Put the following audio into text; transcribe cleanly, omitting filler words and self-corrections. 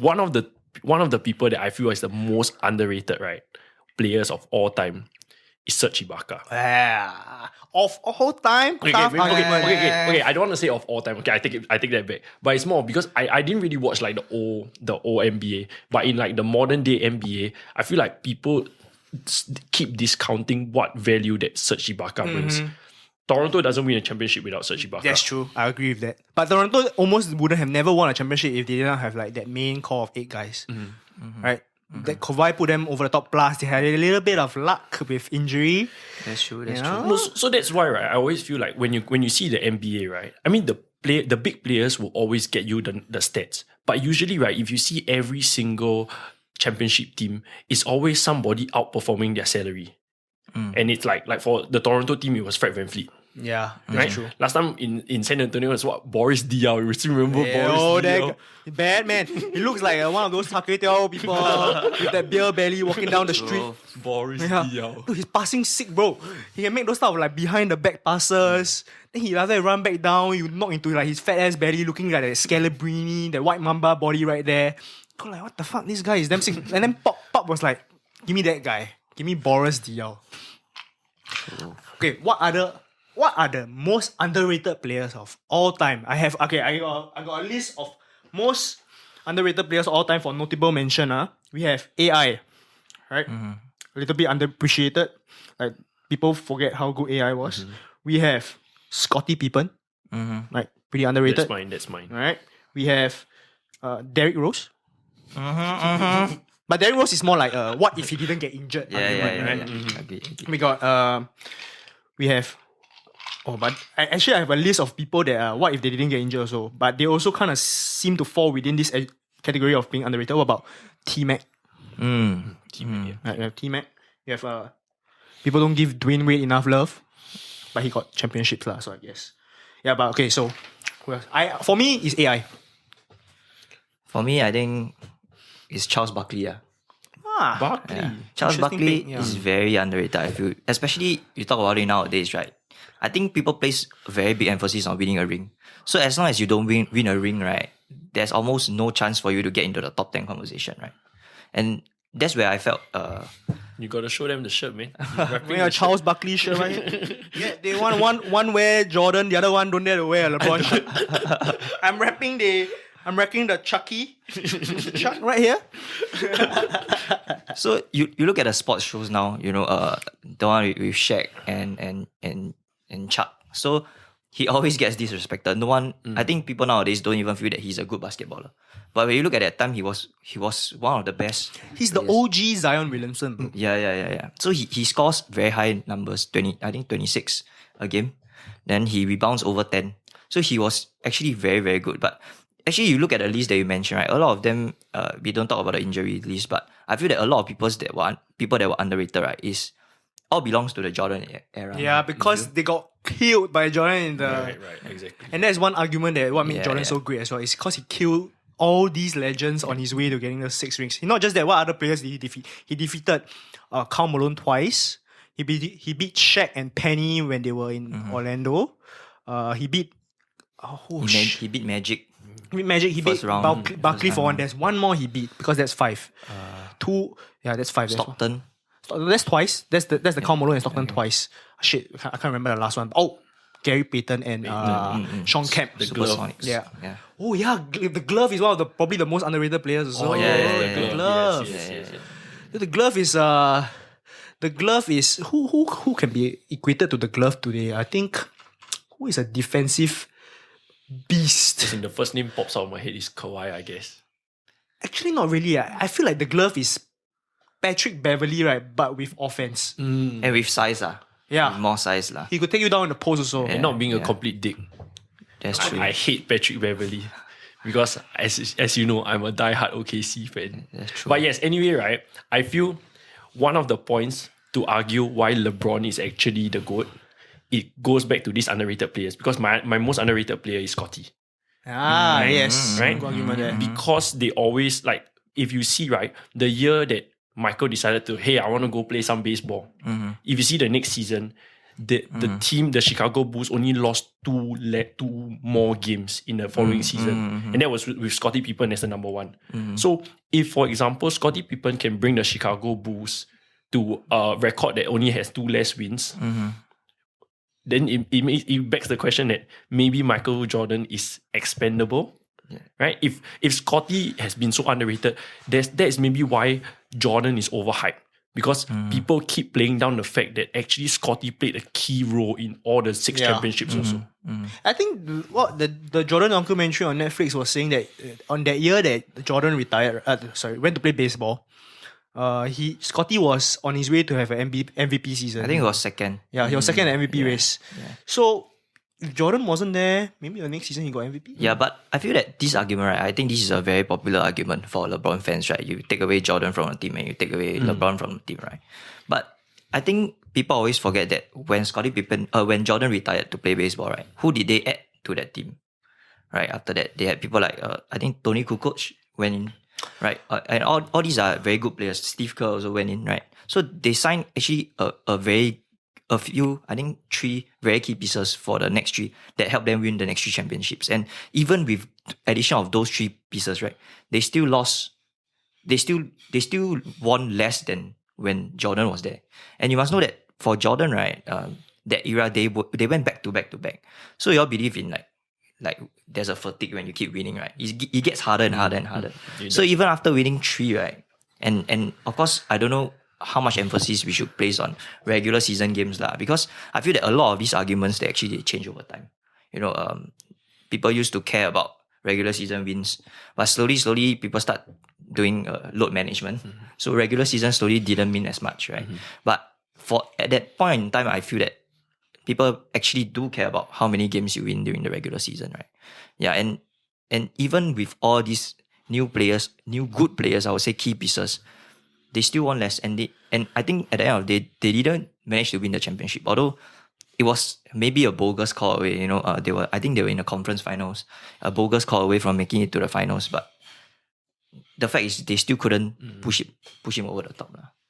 one of the people that I feel is the most underrated, right, players of all time is Serge Ibaka. Of all time, Okay, I don't want to say of all time. Okay, I take that back. But it's more because I didn't really watch like the old NBA. But in like the modern day NBA, I feel like people keep discounting what value that Serge Ibaka brings. Toronto doesn't win a championship without Serge Ibaka. That's true. I agree with that. But Toronto almost wouldn't have never won a championship if they didn't have like that main core of 8 guys. Right? That Kawhi put them over the top. Plus, they had a little bit of luck with injury. That's true. That's Yeah. true. No, so that's why, right? I always feel like when you see the NBA, right? I mean, the big players will always get you the stats. But usually, right, if you see every single championship team, it's always somebody outperforming their salary. And it's like for the Toronto team, it was Fred VanVleet. Yeah, that's Right? true. Last time in San Antonio, it was what? Boris Diaw. You still remember Boris Diaw? that bad man. He looks like one of those Taketiao people with that beer belly walking down the street. Boris Yeah. Diaw. Dude, he's passing sick, bro. He can make those stuff like behind the back passes. Then he rather run back down, you knock into like his fat ass belly looking like that Scalabrini, that white mamba body right there. Go like, what the fuck? This guy is damn sick. And then Pop was like, give me that guy. Give me Boris Diaw. Okay, what are the most underrated players of all time? I got a list of most underrated players of all time for notable mention. We have AI, right? A little bit underappreciated. Like people forget how good AI was. We have Scottie Pippen, like pretty underrated. That's mine. Right? We have Derrick Rose. But Derrick Rose is more like what if he didn't get injured argument, right? Agree. We got we have but I have a list of people that what if they didn't get injured also, but they also kind of seem to fall within this category of being underrated. What about T-Mac? T-Mac. You have people don't give Dwayne Wade enough love, but he got championships lah, so I guess. Yeah, but okay, so who else? For me it's AI. For me, I think it's Charles Barkley. Barkley. Yeah. Charles Interesting Barkley pick, yeah. is very underrated, I feel. Especially you talk about it nowadays, right? I think people place very big emphasis on winning a ring. So as long as you don't win a ring, right, there's almost no chance for you to get into the top 10 conversation, right? And that's where I felt You gotta show them the shirt, man. Wearing a Charles Barkley shirt, right? Yeah, they want one wear Jordan, the other one don't dare to wear a LeBron shirt. I'm wrecking the Chucky. Chuck right here. so you look at the sports shows now, you know, the one with Shaq and Chuck. So he always gets disrespected. No one, I think people nowadays don't even feel that he's a good basketballer. But when you look at that time, he was one of the best. He's the OG Zion Williamson, bro. Yeah. So he scores very high numbers, 26 a game. Then he rebounds over 10. So he was actually very, very good. But actually, you look at the list that you mentioned, right? A lot of them, we don't talk about the injury list, but I feel that a lot of people that were underrated, right, is all belongs to the Jordan era. Yeah, because they got killed by Jordan in the... Right, exactly. And that's one argument that what made Jordan so great as well. Is because he killed all these legends on his way to getting the 6 rings. Not just that, what other players did he defeat? He defeated Karl Malone twice. He beat Shaq and Penny when they were in Orlando. He beat... He beat Magic. Magic, he beat First round. Barkley for one. There's one more he beat because that's 5. That's 5. Stockton. That's twice. That's the Karl Malone and Stockton twice. Shit, I can't remember the last one. Oh, Gary Payton and Sean Kemp. The Supersonics. Yeah. Yeah. Oh yeah, the glove is one of probably the most underrated players as well. yeah. The glove. Yes. The glove is who can be equated to the glove today? I think who is a defensive beast. I think the first name pops out of my head is Kawhi, I guess. Actually, not really. I feel like the glove is Patrick Beverley, right? But with offense. And with size, Yeah. With more size, He could take you down in the post also. And not being a complete dick. That's true. I hate Patrick Beverley because as you know, I'm a diehard OKC fan. That's true. But yes, anyway, right? I feel one of the points to argue why LeBron is actually the GOAT, it goes back to these underrated players because my most underrated player is Scottie. Yes. Right? Good argument there. Because they always, like, if you see, right, the year that Michael decided to, hey, I want to go play some baseball. If you see the next season, the team, the Chicago Bulls, only lost two more games in the following season. And that was with Scottie Pippen as the number one. So if, for example, Scottie Pippen can bring the Chicago Bulls to a record that only has 2 less wins, then it begs the question that maybe Michael Jordan is expendable. Right? If Scottie has been so underrated, that is maybe why Jordan is overhyped. Because people keep playing down the fact that actually Scottie played a key role in all the 6 championships also. I think what the Jordan documentary on Netflix was saying that on that year that Jordan retired, went to play baseball, Scottie was on his way to have an MVP season. I think it was second. Yeah, he was second in the MVP race. Yeah. So if Jordan wasn't there, maybe the next season he got MVP. Yeah, but I feel that this argument, right, I think this is a very popular argument for LeBron fans, right? You take away Jordan from the team and you take away LeBron from the team, right? But I think people always forget that when when Jordan retired to play baseball, right, who did they add to that team? Right, after that, they had people like, I think Tony Kukoc went in, right? And all these are very good players. Steve Kerr also went in, right? So they signed actually a few, I think 3 very key pieces for the next 3 that helped them win the next 3 championships. And even with addition of those 3 pieces, right, they still lost. They still won less than when Jordan was there. And you must know that for Jordan, right, that era they went back to back to back. So you all believe in like there's a fatigue when you keep winning, right? It gets harder and harder and harder. So even after winning 3, right, and of course I don't know how much emphasis we should place on regular season games because I feel that a lot of these arguments they change over time. You know, people used to care about regular season wins, but slowly people start doing load management. So regular season slowly didn't mean as much, right? But at that point in time, I feel that people actually do care about how many games you win during the regular season, right? Yeah, and even with all these new good players, I would say key pieces, they still won less, and I think at the end of the day, they didn't manage to win the championship. Although it was maybe a bogus call away, I think they were in the conference finals, a bogus call away from making it to the finals. But the fact is, they still couldn't push him over the top.